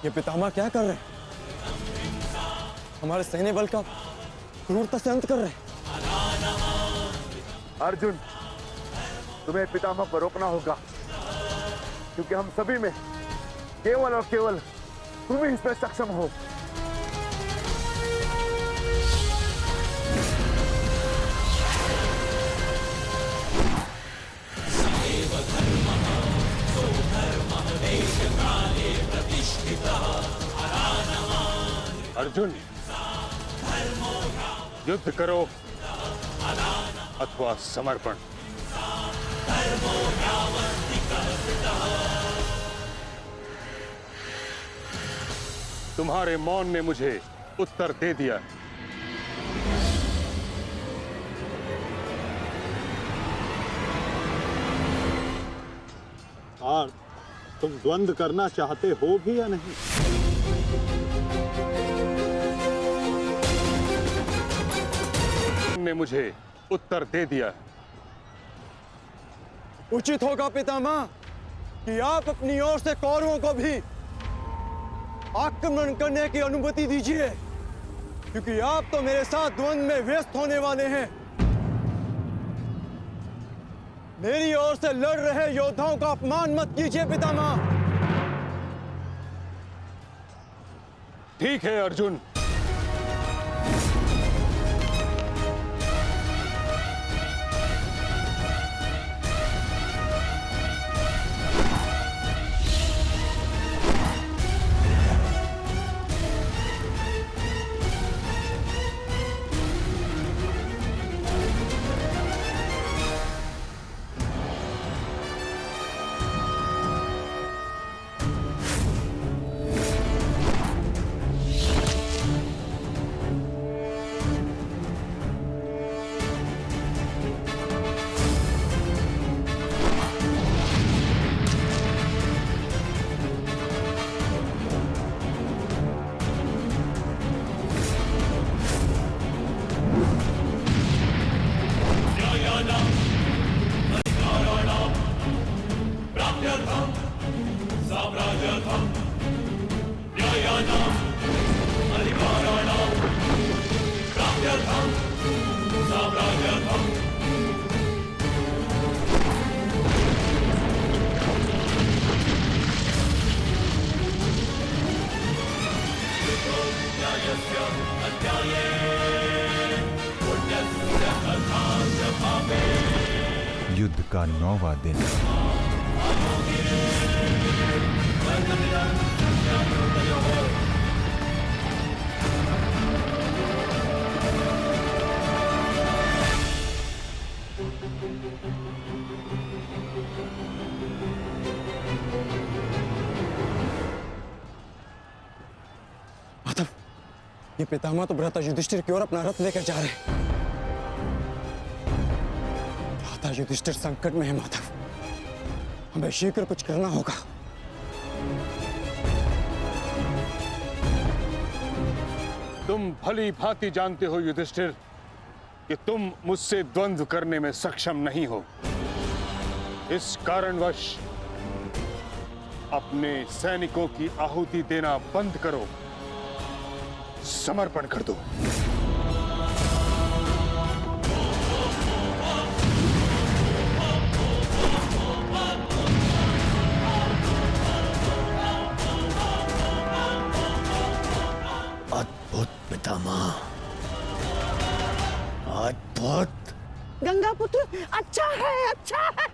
ये पितामह क्या कर रहे हैं? हमारे सैन्य बल का क्रूरता से अंत कर रहे हैं। अर्जुन, तुम्हें पितामह को रोकना होगा, क्योंकि हम सभी में केवल और केवल तुम ही इसमें सक्षम हो। अर्जुन, युद्ध करो अथवा समर्पण। तुम्हारे मौन ने मुझे उत्तर दे दिया। और तुम द्वंद्व करना चाहते हो भी या नहीं? ने मुझे उत्तर दे दिया। उचित होगा पितामह कि आप अपनी ओर से कौरवों को भी आक्रमण करने की अनुमति दीजिए, क्योंकि आप तो मेरे साथ द्वंद्व में व्यस्त होने वाले हैं। मेरी ओर से लड़ रहे योद्धाओं का अपमान मत कीजिए पितामह। ठीक है अर्जुन। युद्ध का 9वां दिन। माधव, ये पितामह तो भ्राता युधिष्ठिर की ओर अपना रथ लेकर जा रहे हैं। भ्राता युधिष्ठिर संकट में है माधव, हमें शीघ्र कुछ करना होगा। तुम भली भांति जानते हो युधिष्ठिर कि तुम मुझसे द्वंद्व करने में सक्षम नहीं हो। इस कारणवश अपने सैनिकों की आहुति देना बंद करो, समर्पण कर दो। अद्भुत पितामह, अद्भुत। गंगा पुत्र, अच्छा है, अच्छा है।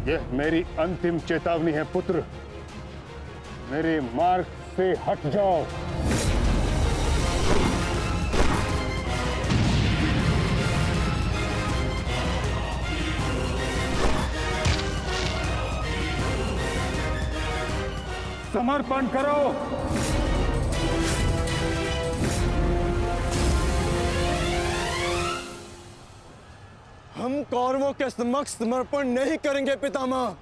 यह मेरी अंतिम चेतावनी है पुत्र, मेरे मार्ग से हट जाओ। समर्पण करो। हम कौरवों के समक्ष समर्पण नहीं करेंगे पितामह।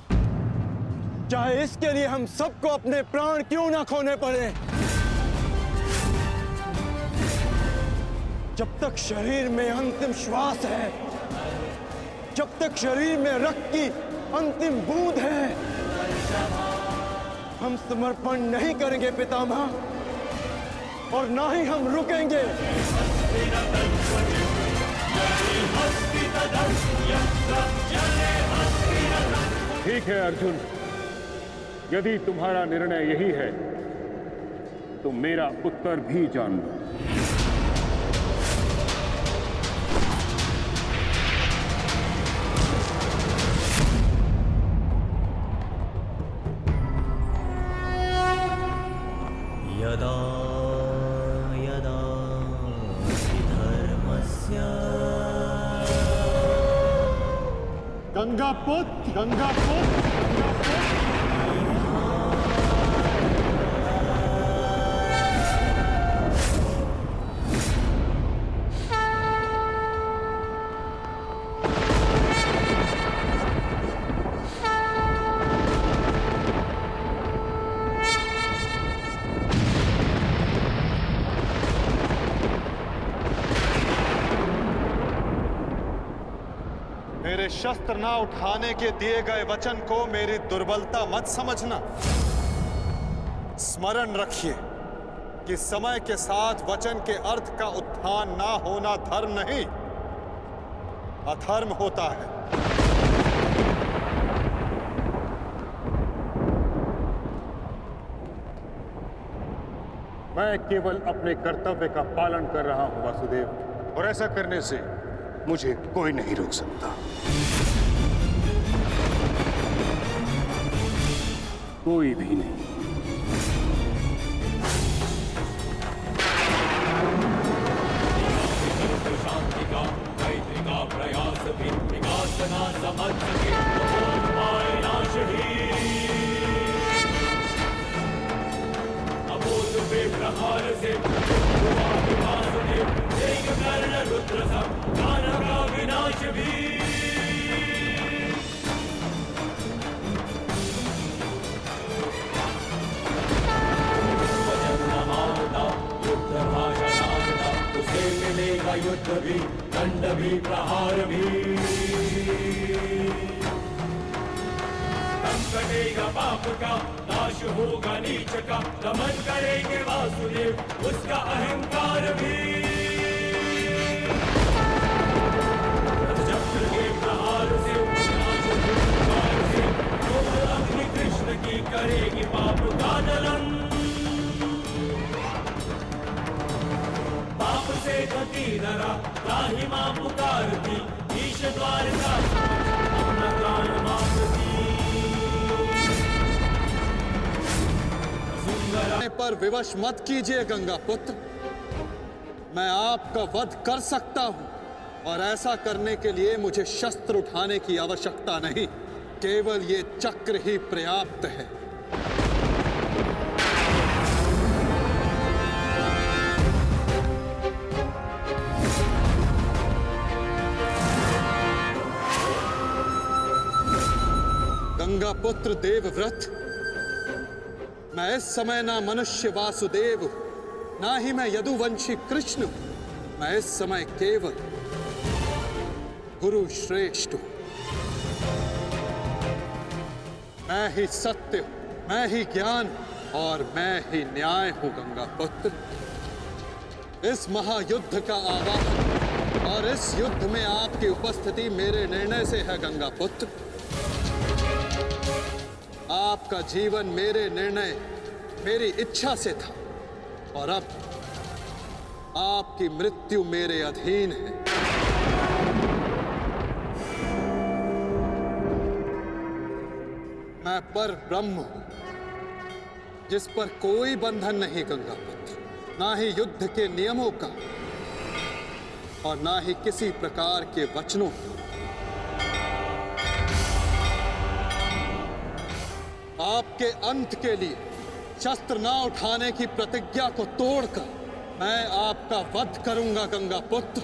चाहे इसके लिए हम सबको अपने प्राण क्यों ना खोने पड़े। जब तक शरीर में अंतिम श्वास है, जब तक शरीर में रक्त की अंतिम बूंद है, हम समर्पण नहीं करेंगे पितामह, और ना ही हम रुकेंगे। ठीक है अर्जुन, यदि तुम्हारा निर्णय यही है तो मेरा उत्तर भी जान लो। यदा यदा हि धर्मस्य गंगापुत्र मेरे शस्त्र ना उठाने के दिए गए वचन को मेरी दुर्बलता मत समझना। स्मरण रखिए कि समय के साथ वचन के अर्थ का उत्थान ना होना धर्म नहीं, अधर्म होता है। मैं केवल अपने कर्तव्य का पालन कर रहा हूं वासुदेव, और ऐसा करने से मुझे कोई नहीं रोक सकता। कोई भी नहीं। युद्ध भी, दंड भी, प्रहार भी। दम कटेगा पाप का, नाश होगा नीच का, दमन करेंगे वासुदेव उसका अहंकार भी। चक्र के प्रहार से, नाश से, अग्नि कृष्ण की करेगी पाप का दलन। पाप से गति नरा, राही मां पुकारती, ईश द्वार का अपना प्राण मांगती। पर विवश मत कीजिए गंगा पुत्र, मैं आपका वध कर सकता हूं, और ऐसा करने के लिए मुझे शस्त्र उठाने की आवश्यकता नहीं, केवल ये चक्र ही पर्याप्त है। गंगा पुत्र देवव्रत, मैं इस समय ना मनुष्य वासुदेव, ना ही मैं यदुवंशी कृष्ण, मैं इस समय केवल गुरु श्रेष्ठ हूं। मैं ही सत्य हूं, मैं ही ज्ञान और मैं ही न्याय हूं गंगा पुत्र। इस महायुद्ध का आवाहन और इस युद्ध में आपकी उपस्थिति मेरे निर्णय से है गंगा पुत्र। आपका जीवन मेरे निर्णय, मेरी इच्छा से था, और अब आपकी मृत्यु मेरे अधीन है। मैं पर ब्रह्म हूं, जिस पर कोई बंधन नहीं गंगा पुत्र, ना ही युद्ध के नियमों का और ना ही किसी प्रकार के वचनों का। आपके अंत के लिए शस्त्र ना उठाने की प्रतिज्ञा को तोड़कर मैं आपका वध करूंगा गंगा पुत्र।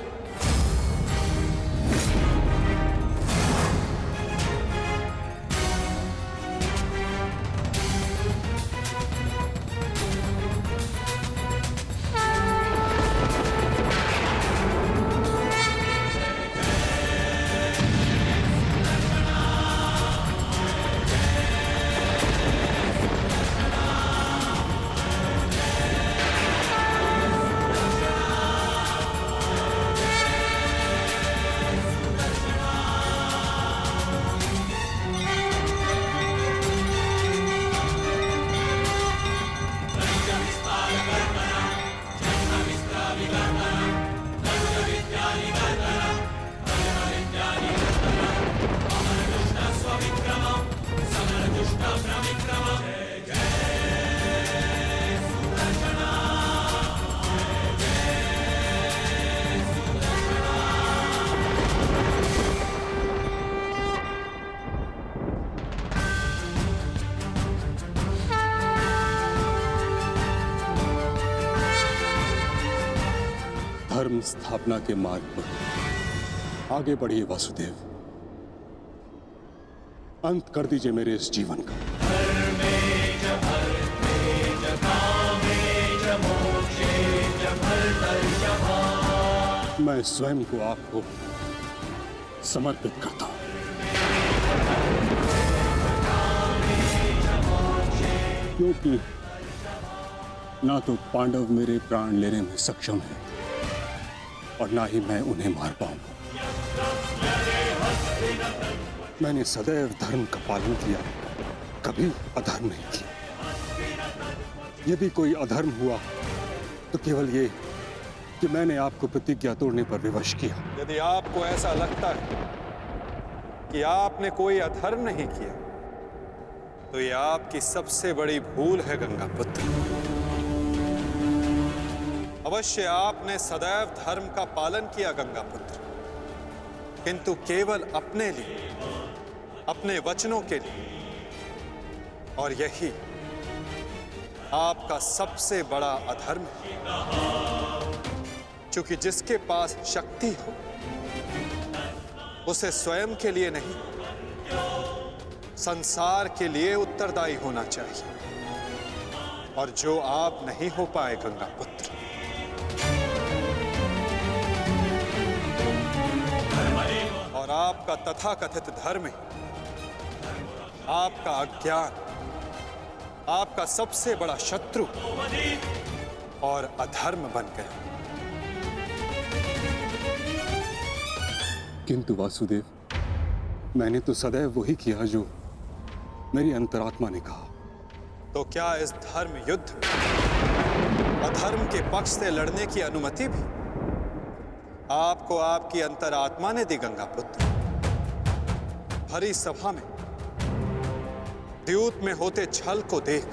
धर्म स्थापना के मार्ग पर आगे बढ़िए वासुदेव। अंत कर दीजिए मेरे इस जीवन का। मैं स्वयं को आपको समर्पित करता हूं। क्योंकि ना तो पांडव मेरे प्राण लेने में सक्षम है और ना ही मैं उन्हें मार पाऊंगा। मैंने सदैव धर्म का पालन किया, कभी अधर्म नहीं किया। यदि कोई अधर्म हुआ तो केवल ये कि मैंने आपको प्रतिज्ञा तोड़ने पर विवश किया। यदि आपको ऐसा लगता है कि आपने कोई अधर्म नहीं किया, तो यह आपकी सबसे बड़ी भूल है गंगापुत्र। अवश्य आपने सदैव धर्म का पालन किया गंगापुत्र, किंतु केवल अपने लिए, अपने वचनों के लिए। और यही आपका सबसे बड़ा अधर्म है। क्योंकि जिसके पास शक्ति हो उसे स्वयं के लिए नहीं, संसार के लिए उत्तरदायी होना चाहिए, और जो आप नहीं हो पाए गंगापुत्र। और आपका तथाकथित धर्म ही आपका अज्ञान, आपका सबसे बड़ा शत्रु और अधर्म बन गया। किंतु वासुदेव, मैंने तो सदैव वही किया जो मेरी अंतरात्मा ने कहा। तो क्या इस धर्म युद्ध में अधर्म के पक्ष से लड़ने की अनुमति भी आपको आपकी अंतरात्मा ने दी गंगापुत्र? भरी सभा में द्यूत में होते छल को देख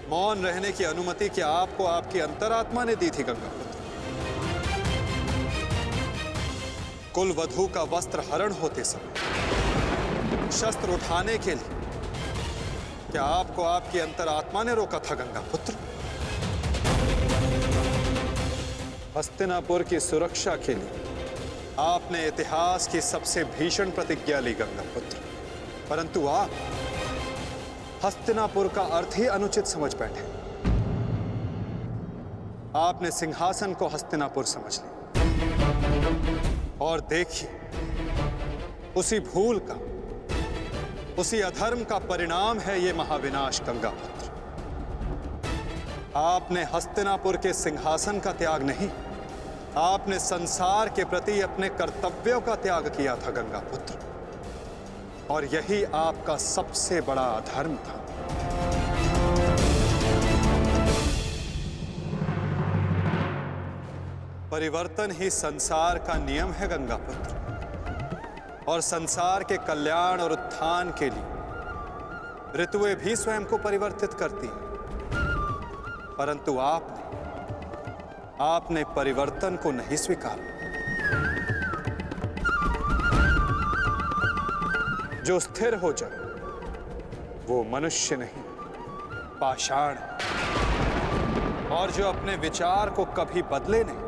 मौन रहने की अनुमति क्या आपको आपकी अंतरात्मा ने दी थी गंगापुत्र? कुल वधू का वस्त्र हरण होते समय शस्त्र उठाने के लिए क्या आपको आपकी अंतरात्मा ने रोका था गंगापुत्र? हस्तिनापुर की सुरक्षा के लिए आपने इतिहास की सबसे भीषण प्रतिज्ञा ली गंगापुत्र, परंतु आप हस्तिनापुर का अर्थ ही अनुचित समझ बैठे। आपने सिंहासन को हस्तिनापुर समझ लिया। और देखिए, उसी भूल का, उसी अधर्म का परिणाम है ये महाविनाश गंगापुत्र। आपने हस्तिनापुर के सिंहासन का त्याग नहीं, आपने संसार के प्रति अपने कर्तव्यों का त्याग किया था गंगापुत्र, और यही आपका सबसे बड़ा अधर्म था। परिवर्तन ही संसार का नियम है गंगापुत्र, और संसार के कल्याण और उत्थान के लिए ऋतुएं भी स्वयं को परिवर्तित करती हैं, परंतु आपने परिवर्तन को नहीं स्वीकारा। जो स्थिर हो जाए वो मनुष्य नहीं, पाषाण है। और जो अपने विचार को कभी बदले नहीं,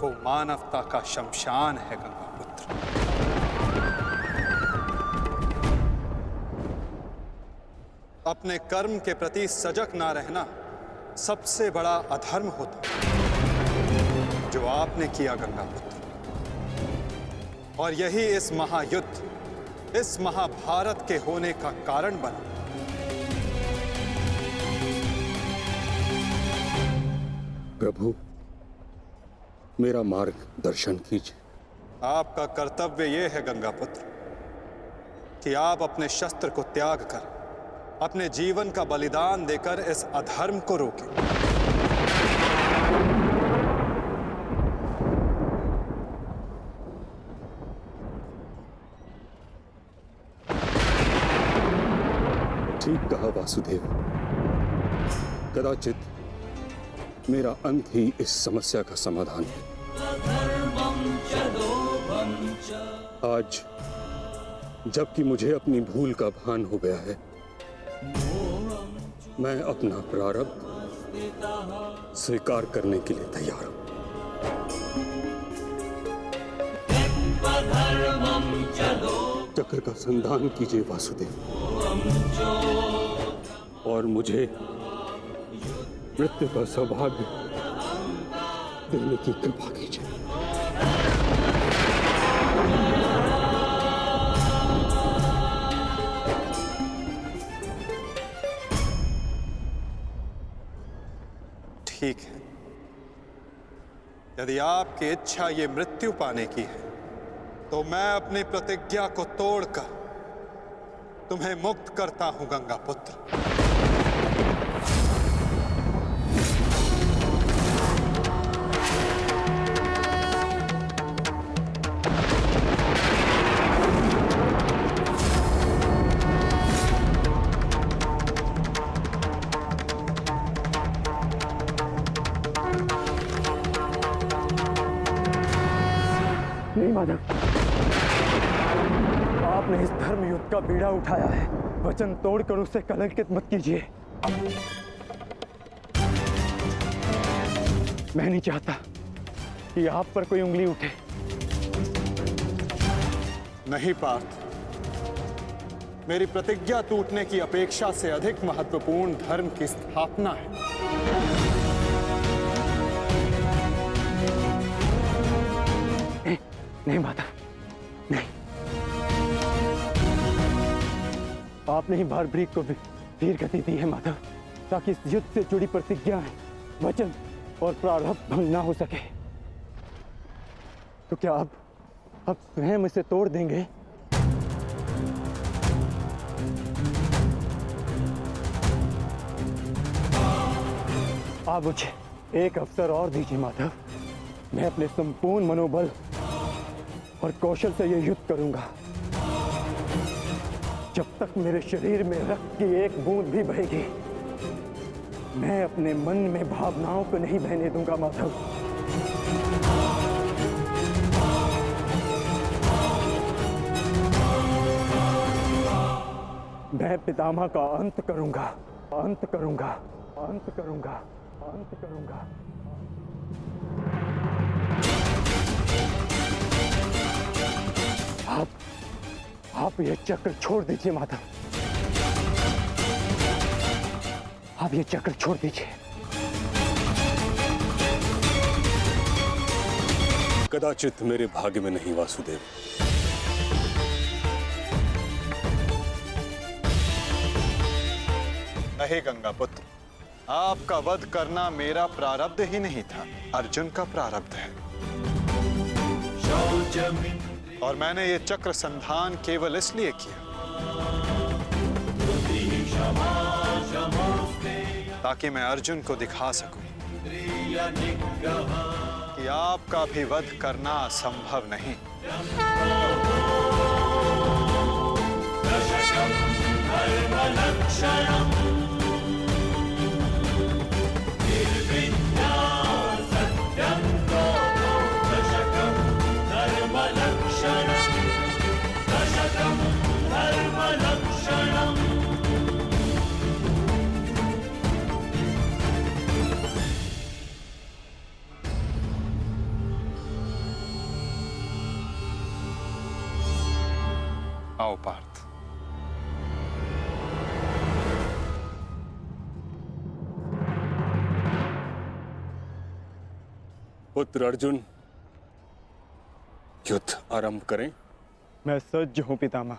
वो मानवता का शमशान है गंगापुत्र। अपने कर्म के प्रति सजग ना रहना सबसे बड़ा अधर्म होता जो आपने किया गंगापुत्र, और यही इस महायुद्ध, इस महाभारत के होने का कारण बना। प्रभु, मेरा मार्ग दर्शन कीजिए। आपका कर्तव्य यह है गंगापुत्र कि आप अपने शस्त्र को त्याग कर, अपने जीवन का बलिदान देकर इस अधर्म को रोकें। ठीक कहा वासुदेव। कदाचित मेरा अंत ही इस समस्या का समाधान है। आज जबकि मुझे अपनी भूल का भान हो गया है, मैं अपना प्रारब्ध स्वीकार करने के लिए तैयार हूं। चक्र का संधान कीजिए वासुदेव, और मुझे मृत्यु का सौभाग्य देने की कृपा कीजिए। ठीक है, यदि आपकी इच्छा ये मृत्यु पाने की है, तो मैं अपनी प्रतिज्ञा को तोड़कर तुम्हें मुक्त करता हूं गंगा पुत्र। नहीं माधव, आपने इस धर्म युद्ध का बीड़ा उठाया है, वचन तोड़कर उसे कलंकित मत कीजिए। मैं नहीं चाहता कि आप पर कोई उंगली उठे। नहीं पार्थ, मेरी प्रतिज्ञा टूटने की अपेक्षा से अधिक महत्वपूर्ण धर्म की स्थापना है। नहीं माता, नहीं। आपने ही भारभ्रीक को वीर गति दी है माधव, ताकि इस युद्ध से जुड़ी प्रतिज्ञाएं, वचन और प्रारब्ध भंग ना हो सके। तो क्या आप स्वयं इसे तोड़ देंगे? आप मुझे एक अवसर और दीजिए माधव, मैं अपने संपूर्ण मनोबल और कौशल से यह युद्ध करूंगा। जब तक मेरे शरीर में रक्त की एक बूंद भी बहेगी, मैं अपने मन में भावनाओं को नहीं बहने दूंगा माधव। मैं पितामह का अंत करूंगा, अंत करूंगा, अंत करूंगा, अंत करूंगा। आप ये चक्र छोड़ दीजिए माधव, आप ये चक्र छोड़ दीजिए। कदाचित मेरे भाग्य में नहीं वासुदेव। नहीं गंगा पुत्र, आपका वध करना मेरा प्रारब्ध ही नहीं था, अर्जुन का प्रारब्ध है। और मैंने ये चक्र संधान केवल इसलिए किया ताकि मैं अर्जुन को दिखा सकूं कि आपका भी वध करना असंभव नहीं। आओ पार्थ। पुत्र अर्जुन, युद्ध आरंभ करें। मैं सज्ज हूं पितामह।